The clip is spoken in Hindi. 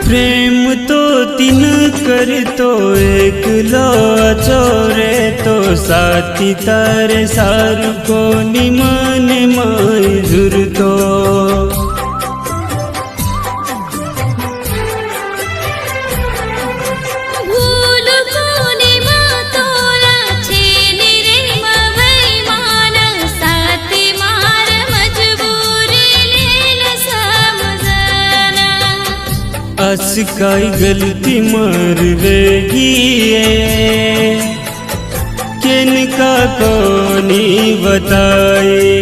प्रेम तो तीन कर तो एक लो चोरे तो साथी तारे सारू को निमन मंजूर तो अस काई गलती मर वेगी किन का को नहीं बताए।